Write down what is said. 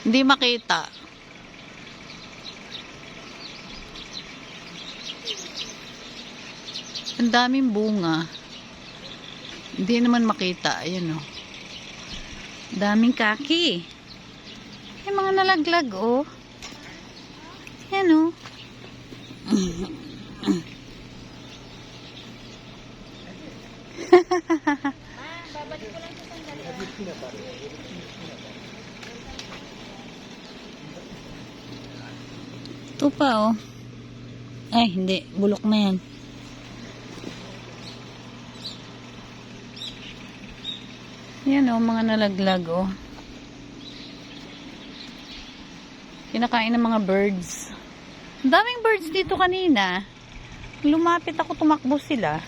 Hindi makita. Ang daming bunga. Hindi naman makita. Ayan o. Daming kaki. May mga nalaglag o. Ayan o. Babalik ko lang sa sandali. Ito pa oh. Ay, hindi. Bulok na yan. Yan oh, mga nalaglag oh. Kinakain ng mga birds. Ang daming birds dito kanina. Lumapit ako, tumakbo sila.